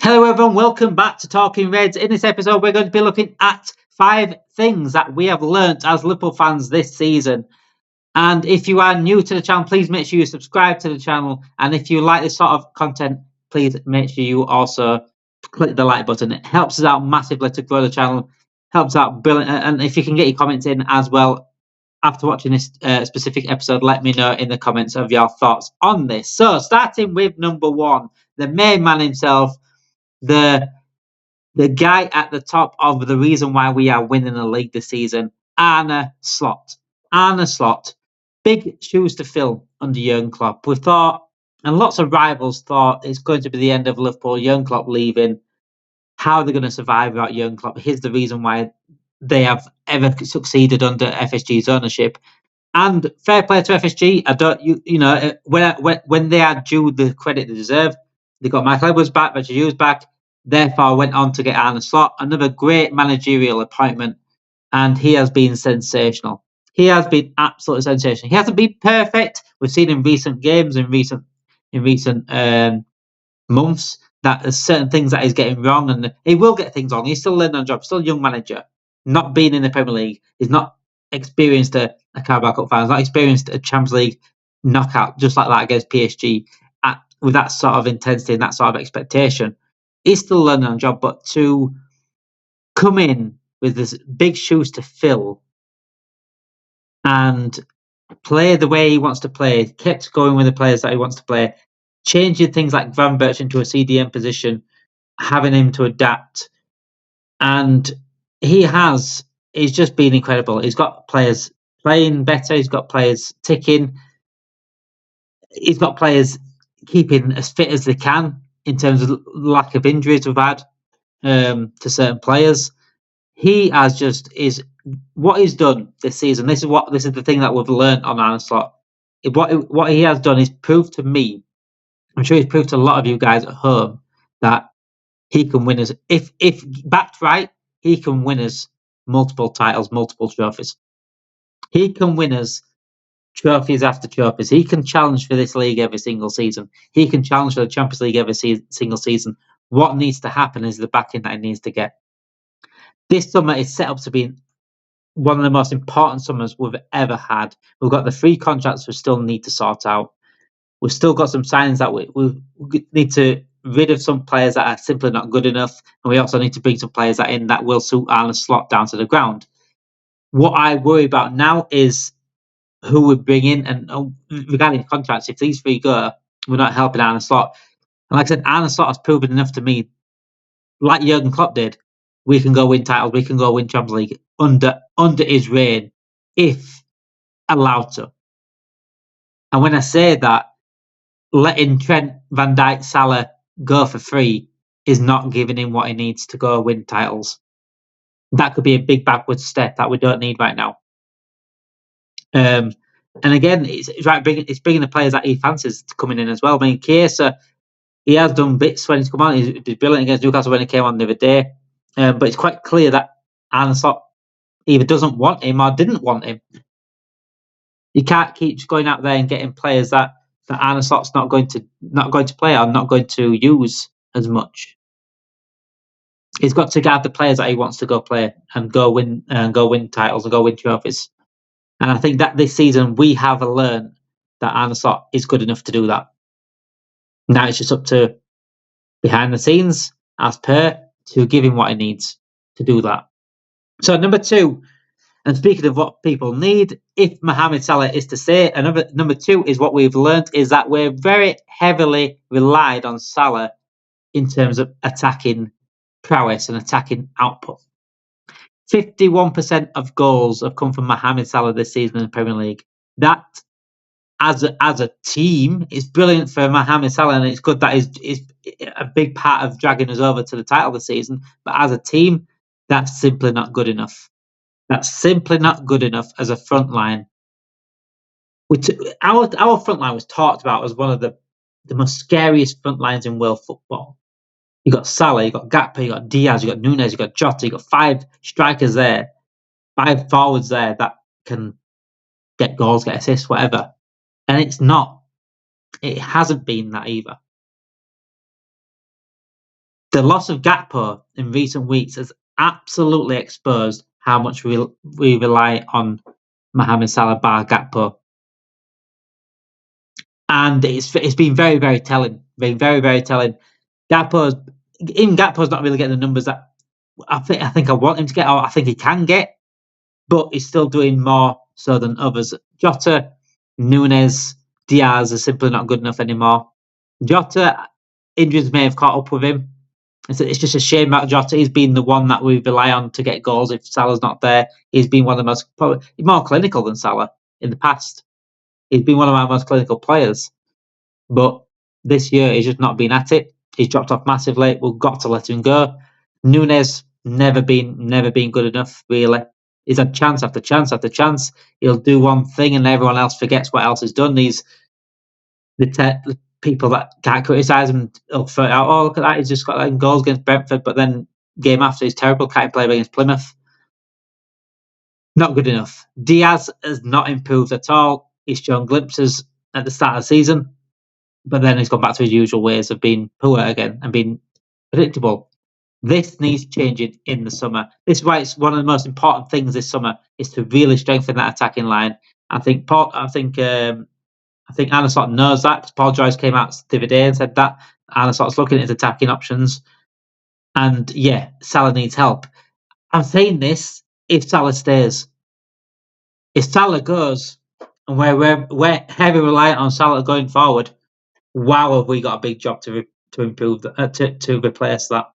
Hello everyone, welcome back to Talking Reds. In this episode, we're going to be looking at 5 things that we have learnt as Liverpool fans this season. And if you are new to the channel, please make sure you subscribe to the channel. And if you like this sort of content, please make sure you also click the like button. It helps us out massively to grow the channel, helps out brilliant. And if you can get your comments in as well after watching this specific episode, let me know in the comments of your thoughts on this. So starting with number 1, the main man himself, the guy at the top of the reason why we are winning the league this season, Arne Slot. Arne Slot, big shoes to fill under Jurgen Klopp. We thought, and lots of rivals thought, it's going to be the end of Liverpool, Jurgen Klopp leaving. How are they going to survive without Jurgen Klopp? Here's the reason why they have ever succeeded under FSG's ownership. And fair play to FSG. When they are due the credit they deserve, they got Michael Edwards back, Richard Hughes back. Therefore, went on to get Arne Slot, another great managerial appointment, and he has been sensational. He has been absolutely sensational. He hasn't been perfect. We've seen in recent games, in recent months, that there's certain things that he's getting wrong, and he will get things wrong. He's still learning on the job, still a young manager, not being in the Premier League. He's not experienced a Carabao Cup final, he's not experienced a Champions League knockout just like that against PSG with that sort of intensity and that sort of expectation. He's still learning on the job, but to come in with this big shoes to fill and play the way he wants to play, kept going with the players that he wants to play, changing things like Gravenberch into a CDM position, having him to adapt. And he's just been incredible. He's got players playing better, he's got players ticking, he's got players keeping as fit as they can in terms of lack of injuries we've had to certain players. He has what he's done this season. This is the thing that we've learned on Arne Slot. What he has done is proved to me, I'm sure he's proved to a lot of you guys at home, that he can win us. If backed right, he can win us multiple titles, multiple trophies. He can win us trophies after trophies. He can challenge for this league every single season. He can challenge for the Champions League every single season. What needs to happen is the backing that he needs to get. This summer is set up to be one of the most important summers we've ever had. We've got the 3 contracts we still need to sort out. We've still got some signings that we need to rid of some players that are simply not good enough. And we also need to bring some players that will suit Arne Slot down to the ground. What I worry about now is who we bring in, and regarding contracts, if these 3 go, we're not helping Arne Slot. And like I said, Arne Slot has proven enough to me, like Jurgen Klopp did, we can go win titles, we can go win Champions League under his reign, if allowed to. And when I say that, letting Trent, Van Dijk, Salah go for free is not giving him what he needs to go win titles. That could be a big backwards step that we don't need right now. And again, it's bringing the players that he fancies coming in as well. I mean, Chiesa, he has done bits when he's come on. He was brilliant against Newcastle when he came on the other day. But it's quite clear that Arne Slot either doesn't want him or didn't want him. You can't keep going out there and getting players that Arne Slot's not going to play or not going to use as much. He's got to guard the players that he wants to go play and go win titles and go win trophies. And I think that this season we have learned that Arne Slot is good enough to do that. Now it's just up to behind the scenes, as per, to give him what he needs to do that. So number 2, and speaking of what people need, if Mohamed Salah is to say, number 2 is what we've learned is that we're very heavily relied on Salah in terms of attacking prowess and attacking output. 51% of goals have come from Mohamed Salah this season in the Premier League. That, as a team, is brilliant for Mohamed Salah, and it's good that is a big part of dragging us over to the title this season. But as a team, that's simply not good enough. That's simply not good enough as a front line. Our front line was talked about as one of the most scariest front lines in world football. You got Salah, you got Gakpo, you got Diaz, you got Nunez, you got Jota, you got 5 strikers there, 5 forwards there that can get goals, get assists, whatever. And it's not. It hasn't been that either. The loss of Gakpo in recent weeks has absolutely exposed how much we rely on Mohamed Salah bar Gakpo. And it's been very, very telling. Been very, very telling. Gakpo's not really getting the numbers that I think I want him to get, or I think he can get, but he's still doing more so than others. Jota, Núñez, Diaz are simply not good enough anymore. Jota, injuries may have caught up with him. It's just a shame about Jota. He's been the one that we rely on to get goals if Salah's not there. He's been one of the most, probably more clinical than Salah in the past. He's been one of our most clinical players. But this year, he's just not been at it. He's dropped off massively. We've got to let him go. Núñez, never been good enough, really. He's had chance after chance after chance. He'll do one thing and everyone else forgets what else he's done. The people that can't criticise him will throw it out. Oh, look at that. He's just got like goals against Brentford, but then game after he's terrible. Can't play against Plymouth. Not good enough. Diaz has not improved at all. He's shown glimpses at the start of the season, but then he's gone back to his usual ways of being poor again and being predictable. This needs changing in the summer. This is why it's one of the most important things this summer is to really strengthen that attacking line. I think Arne Slot knows that because Paul Joyce came out the other day and said that Arne Slot's looking at his attacking options. And yeah, Salah needs help. I'm saying this if Salah stays. If Salah goes and we're heavy reliant on Salah going forward, wow, have we got a big job to improve to replace that?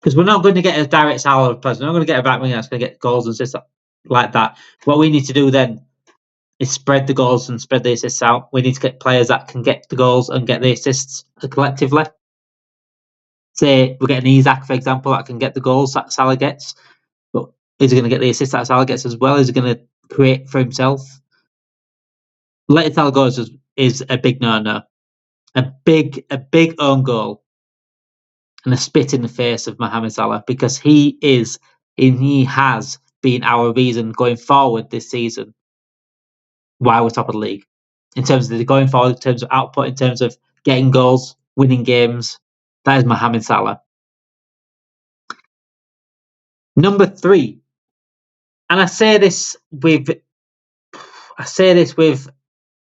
Because we're not going to get a direct Salah replacement. We're not going to get a back winger that's going to get goals and assists like that. What we need to do then is spread the goals and spread the assists out. We need to get players that can get the goals and get the assists collectively. Say we're getting Isak, for example, that can get the goals that Salah gets, but is he going to get the assists that Salah gets as well? Is he going to create for himself? Letting Salah go is a big no-no. A big own goal and a spit in the face of Mohamed Salah because he has been our reason going forward this season why we're top of the league. In terms of the going forward, in terms of output, in terms of getting goals, winning games, that is Mohamed Salah. Number 3, and I say this with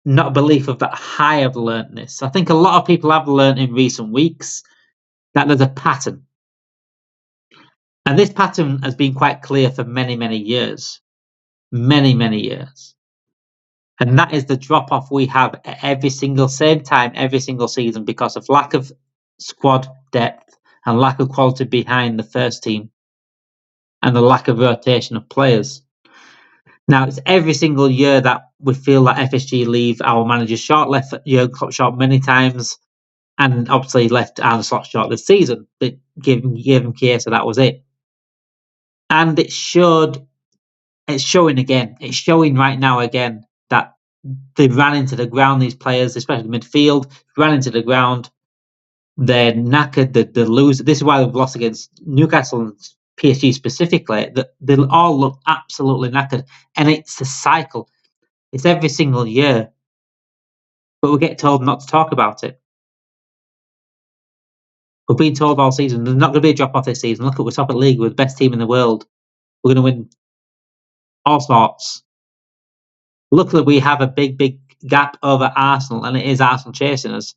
not a belief of that I have learnt this. I think a lot of people have learnt in recent weeks that there's a pattern. And this pattern has been quite clear for many, many years. Many, many years. And that is the drop-off we have at every single season because of lack of squad depth and lack of quality behind the first team and the lack of rotation of players. Now, it's every single year that we feel that FSG leave our managers short, left Jurgen Klopp short many times, and obviously left Arne Slot short this season. They gave him Chiesa, that was it. And it's showing again. It's showing right now again that they ran into the ground, these players, especially midfield, ran into the ground. They're knackered, they lose. This is why they've lost against Newcastle and PSG specifically. They all look absolutely knackered. And it's a cycle. It's every single year. But we get told not to talk about it. We've been told all season there's not going to be a drop off this season. Look, we're top of the league. We're the best team in the world. We're going to win all sorts. Luckily, we have a big gap over Arsenal, and it is Arsenal chasing us.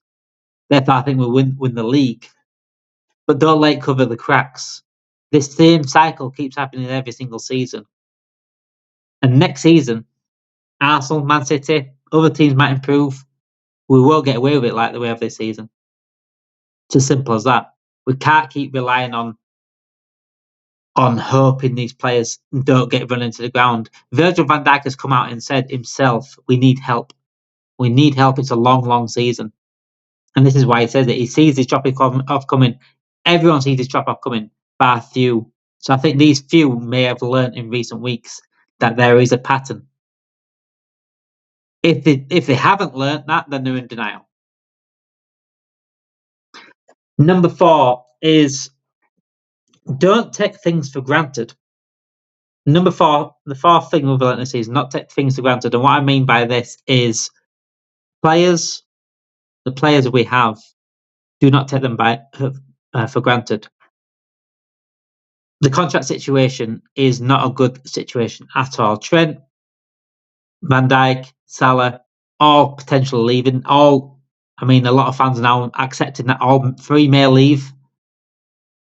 Therefore, I think we'll win the league. But don't let it cover the cracks. This same cycle keeps happening every single season. And next season, Arsenal, Man City, other teams might improve. We won't get away with it like the way of this season. It's as simple as that. We can't keep relying on hoping these players don't get run into the ground. Virgil van Dijk has come out and said himself, we need help. We need help. It's a long, long season. And this is why he says it. He sees this drop-off coming. Everyone sees this drop-off coming, bar few. So I think these few may have learnt in recent weeks that there is a pattern. If they haven't learnt that, then they're in denial. Number 4 is don't take things for granted. Number 4, the fourth thing we've learnt this is not take things for granted. And what I mean by this is the players we have, do not take them for granted. The contract situation is not a good situation at all. Trent, Van Dijk, Salah, all potential leaving. A lot of fans are now accepting that all three may leave.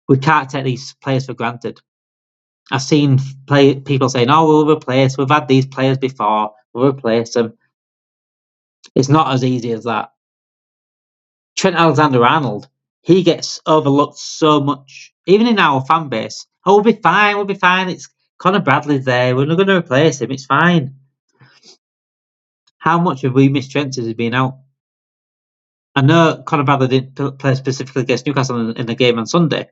We can't take these players for granted. I've seen people saying, "Oh, we'll replace. We've had these players before. We'll replace them." It's not as easy as that. Trent Alexander-Arnold, he gets overlooked so much, even in our fan base. Oh, we'll be fine. We'll be fine. It's Conor Bradley's there. We're not going to replace him. It's fine. How much have we missed Trent since he's been out? I know Conor Bradley didn't play specifically against Newcastle in the game on Sunday,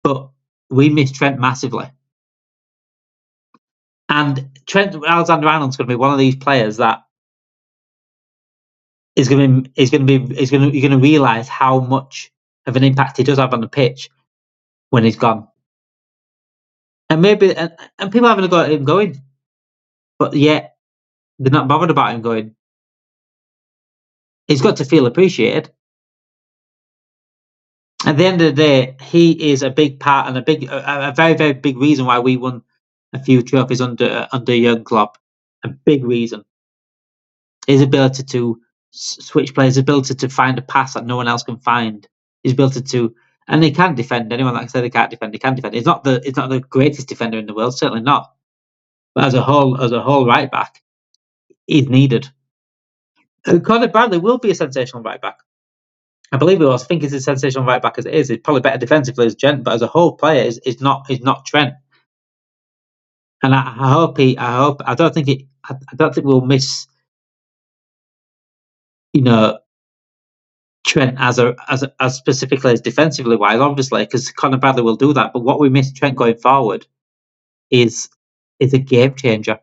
but we missed Trent massively. And Trent Alexander-Arnold's going to be one of these players that you're going to realise how much of an impact he does have on the pitch when he's gone. And maybe and people haven't got him going, but yet they're not bothered about him going. He's got to feel appreciated. At the end of the day, he is a big part and a very, very big reason why we won a few trophies under Jurgen Klopp. A big reason. His ability to switch players, his ability to find a pass that no one else can find, his ability to, and he can defend. Anyone that said he can't defend, he can defend. He's not the greatest defender in the world, certainly not. But as a whole right back, he's needed. Conor Bradley will be a sensational right back. I believe he was. I think he's a sensational right back as it is. He's probably better defensively as Trent, but as a whole player, is not Trent. And I don't think we'll miss, Trent as specifically as defensively wise, obviously, because Conor Bradley will do that. But what we miss Trent going forward is a game changer.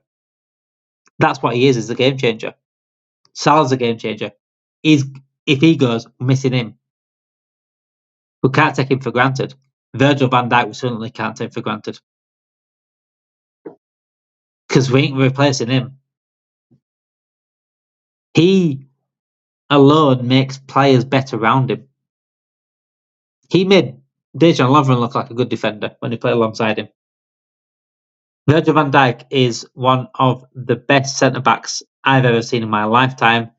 That's what he is a game changer. Salah's a game changer. If he goes, we're missing him. We can't take him for granted. Virgil van Dijk, we certainly can't take for granted. Because we ain't replacing him. He alone makes players better around him. He made Dejan Lovren look like a good defender when he played alongside him. Virgil van Dijk is one of the best centre-backs I've ever seen in my lifetime.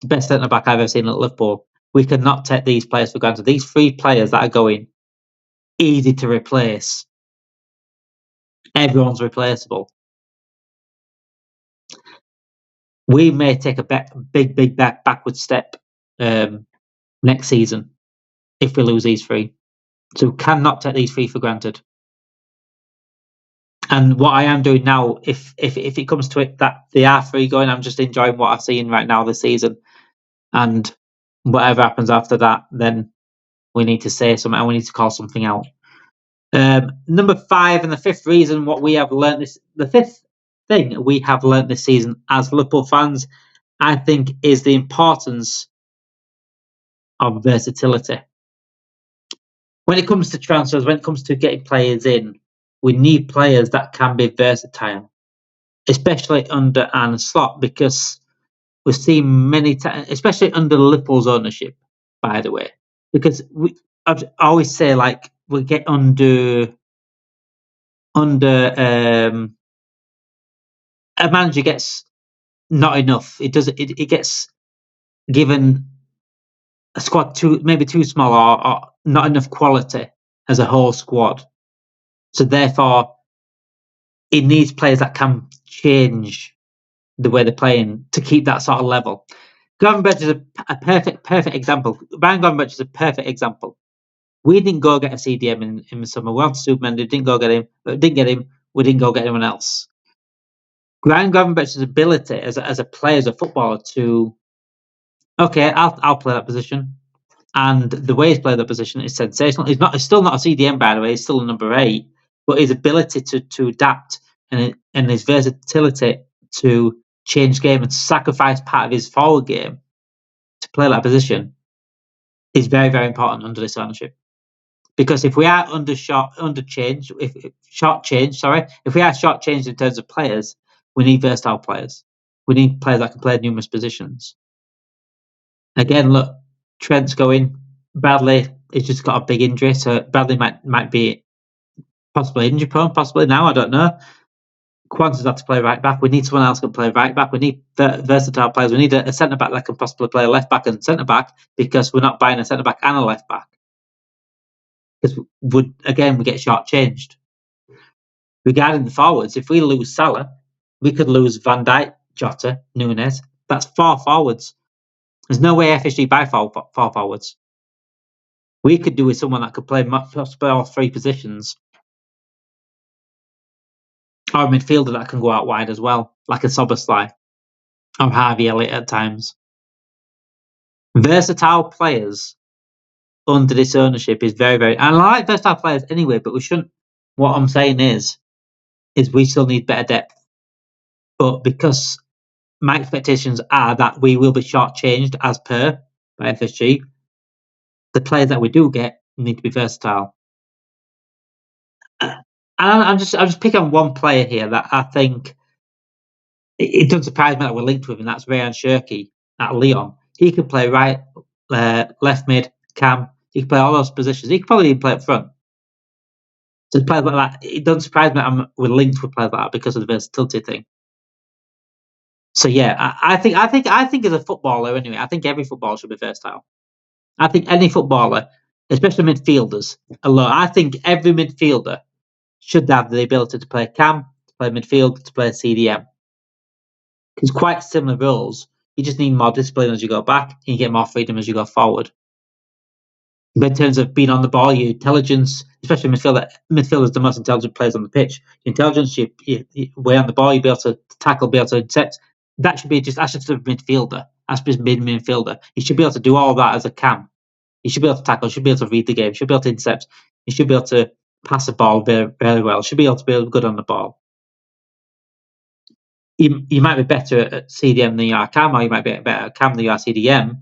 The best centre-back I've ever seen at Liverpool. We cannot take these players for granted. These three players that are going, easy to replace. Everyone's replaceable. We may take a big backward step next season if we lose these three. So we cannot take these three for granted. And what I am doing now, if it comes to it that they are three going, I'm just enjoying what I've seen right now this season. And whatever happens after that, then we need to say something and we need to call something out. Number 5 and the fifth reason what we have learned the fifth thing we have learned this season as Liverpool fans, I think, is the importance of versatility. When it comes to transfers, when it comes to getting players in, we need players that can be versatile, especially under Arne Slot, because we've seen many times, especially under Liverpool's ownership, by the way, because I always say, like, we get under a manager gets not enough. It gets given a squad maybe too small or not enough quality as a whole squad. So therefore, it needs players that can change the way they're playing to keep that sort of level. Gravenberch is a perfect example. Ryan Gravenberch is a perfect example. We didn't go get a CDM in the summer. We wanted Superman. Didn't go get him. Didn't get him. We didn't go get anyone else. Ryan Gravenberch's ability as a player, as a footballer, to I'll play that position, and the way he's played that position is sensational. He's still not a CDM, by the way. He's still a number 8, but his ability to adapt and his versatility to change game and sacrifice part of his forward game to play that position is very, very important under this ownership. Because if we are if we are shortchanged in terms of players, we need versatile players. We need players that can play numerous positions. Again, look, Trent's going, Bradley he's just got a big injury. So Bradley might be possibly injury prone, possibly now. I don't know. Quansah's had to play right back. We need someone else who can play right back. We need versatile players. We need a centre back that can possibly play left back and centre back, because we're not buying a centre back and a left back. Because we get shortchanged. Regarding the forwards, if we lose Salah, we could lose Van Dijk, Jota, Núñez. That's 4 forwards. There's no way FSG buy 4 forwards. We could do with someone that could play all 3 positions. Or a midfielder that can go out wide as well, like a Szoboszlai or Harvey Elliott at times. Versatile players under this ownership is very, very... And I like versatile players anyway, but we shouldn't... What I'm saying is we still need better depth. But because my expectations are that we will be shortchanged as per by FSG, the players that we do get need to be versatile. And I'm just picking one player here that I think it doesn't surprise me that we're linked with, and that's Rayan Cherki at Lyon. He could play right, left mid, cam. He could play all those positions. He could probably even play up front. So players like that, it doesn't surprise me that we're linked with players like that because of the versatility thing. So yeah, I think as a footballer anyway, I think every footballer should be versatile. I think any footballer, especially midfielders, I think every midfielder should have the ability to play cam, to play midfield, to play CDM. It's quite similar roles. You just need more discipline as you go back, and you get more freedom as you go forward. But in terms of being on the ball, your intelligence, especially midfielder is the most intelligent players on the pitch. Your intelligence, your way on the ball, you'll be able to tackle, be able to intercept. That's just a midfielder. That's just midfielder. You should be able to do all that as a cam. You should be able to tackle. You should be able to read the game. You should be able to intercept. You should be able to pass the ball very, very well. You should be able to be good on the ball. You might be better at CDM than you are cam, or you might be better at cam than you are CDM.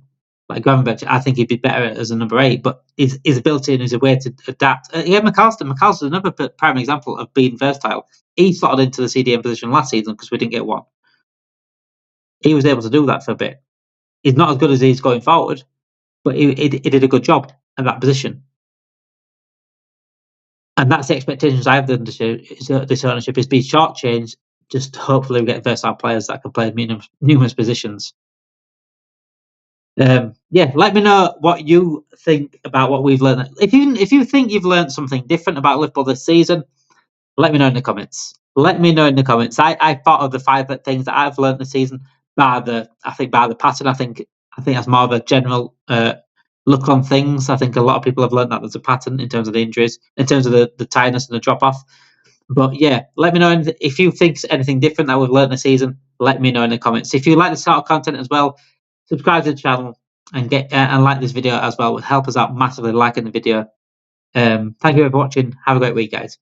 Like Gravenberch, I think he'd be better as a number 8, but his ability and his way to adapt. McAllister's another prime example of being versatile. He slotted into the CDM position last season because we didn't get one. He was able to do that for a bit. He's not as good as he's going forward, but he did a good job at that position. And that's the expectations I have of this ownership, is be shortchanged. Just hopefully we get versatile players that can play numerous positions. Let me know what you think about what we've learned. If you think you've learned something different about Liverpool this season, let me know in the comments. I thought of the 5 things that I've learned this season, by the pattern. I think that's more of a general look on things. I think a lot of people have learned that there's a pattern in terms of the injuries, in terms of the tiredness and the drop off. But yeah, let me know if you think anything different that we've learned this season. Let me know in the comments. If you like this sort of content as well, subscribe to the channel and and like this video as well. It would help us out massively, liking the video. Thank you for watching. Have a great week, guys.